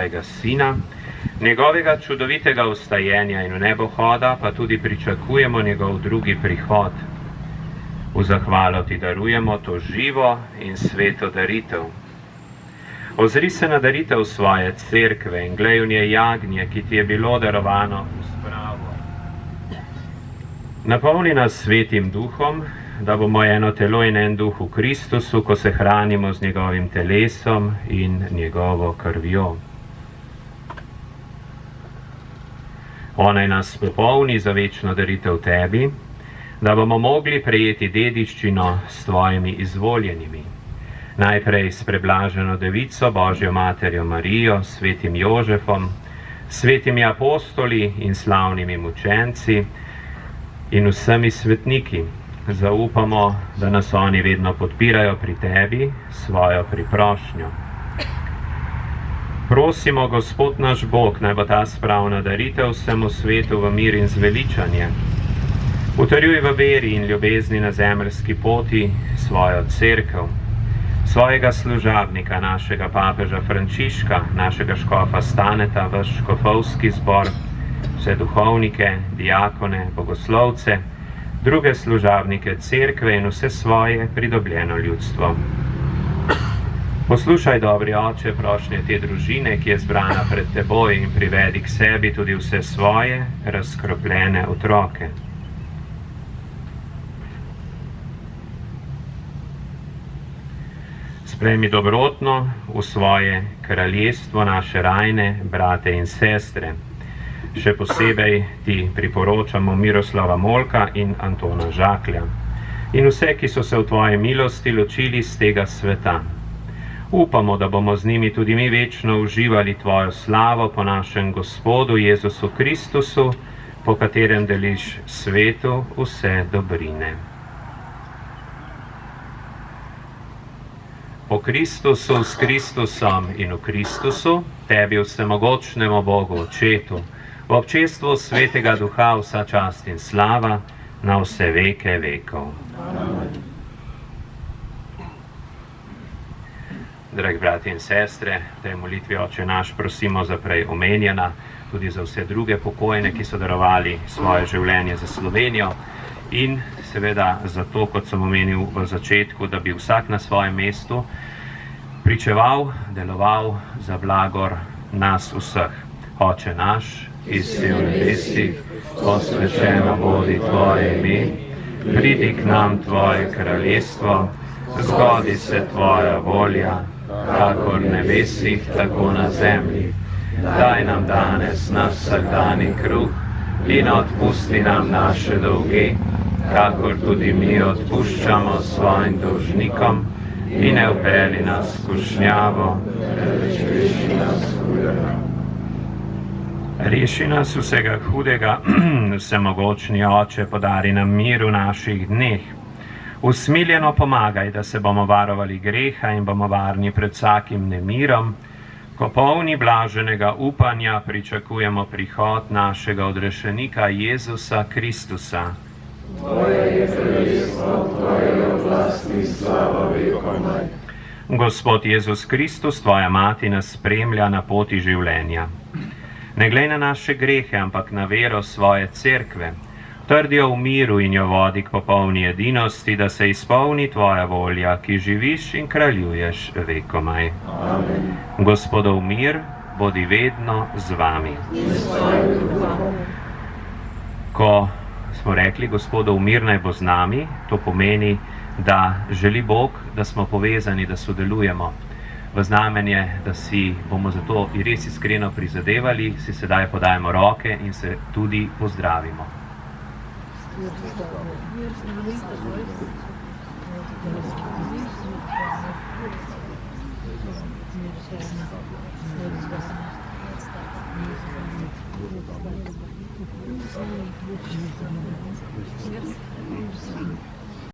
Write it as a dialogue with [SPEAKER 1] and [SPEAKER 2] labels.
[SPEAKER 1] svojega Sina, njegovega čudovitega vstajenja in v nebohoda, pa tudi pričakujemo njegov drugi prihod. V zahvalo ti darujemo to živo in sveto daritev. Ozri se na daritev svoje cerkve in glej v njej jagnje, ki ti je bilo darovano v spravo. Napolni nas svetim duhom, da bomo eno telo in en duh v Kristusu, ko se hranimo z njegovim telesom in njegovo krvjo. Onaj nas popolni za večno daritev tebi, da bomo mogli prejeti dediščino s tvojimi izvoljenimi. Najprej s preblaženo devico, Božjo materjo Marijo, svetim Jožefom, svetimi apostoli in slavnimi mučenci in vsemi svetniki. Zaupamo, da nas oni vedno podpirajo pri tebi svojo priprošnjo. Prosimo, Gospod naš Bog, naj bo ta spravna daritev vsemu svetu v mir in zveličanje. Utrjuj v veri in ljubezni na zemeljski poti svojo cerkev, svojega služabnika, našega papeža Frančiška, našega škofa Staneta, vaš škofovski zbor, vse duhovnike, diakone, bogoslovce, druge služabnike cerkve in vse svoje pridobljeno ljudstvo. Poslušaj, dobri oče, prošnje te družine, ki je zbrana pred teboj, in privedi k sebi tudi vse svoje razkropljene otroke. Sprejmi dobrotno v svoje kraljestvo naše rajne brate in sestre. Še posebej ti priporočamo Miroslava Molka in Antona Žaklja in vse, ki so se v tvoji milosti ločili z tega sveta. Upamo, da bomo z njimi tudi mi večno uživali tvojo slavo po našem Gospodu Jezusu Kristusu, po katerem deliš svetu vse dobrine. Po Kristusu, s Kristusom in v Kristusu, tebi vsemogočnemu Bogu, Očetu, v občestvu Svetega Duha vsa čast in slava na vse veke vekov. Amen. Dragi brati in sestre, v tej molitvi Oče naš prosimo za prej omenjena, tudi za vse druge pokojne, ki so darovali svoje življenje za Slovenijo in seveda zato, kot sem omenil v začetku, da bi vsak na svojem mestu pričeval, deloval za blagor nas vseh. Oče naš, ki si v nebesih, posvečeno bodi tvoje ime, pridi k nam tvoje kraljestvo, zgodi se tvoja volja, kakor v nebesih, tako na zemlji. Daj nam danes naš vsakdanji kruh in odpusti nam naše dolge, kakor tudi mi odpuščamo svojim dolžnikom, in ne vpelji nas v skušnjavo, reši nas hudega. Reši nas vsega hudega, vsemogočni Oče, podari nam mir v naših dneh. Usmiljeno pomagaj, da se bomo varovali greha in bomo varni pred vsakim nemirom, ko polni blaženega upanja pričakujemo prihod našega odrešenika Jezusa Kristusa. Tvoje je kraljestvo, tvoje je oblast in slava vekomaj. Gospod Jezus Kristus, tvoja mati nas spremlja na poti življenja. Ne glej na naše grehe, ampak na vero svoje cerkve. Trdijo v miru in jo vodi k popolni edinosti, da se izpolni tvoja volja, ki živiš in kraljuješ vekomaj. Amen. Gospodov mir bodi vedno z vami. Ko smo rekli, Gospodov mir naj bo z nami, to pomeni, da želi Bog, da smo povezani, da sodelujemo. V znamenje, da si bomo zato res iskreno prizadevali, si sedaj podajemo roke in se tudi pozdravimo.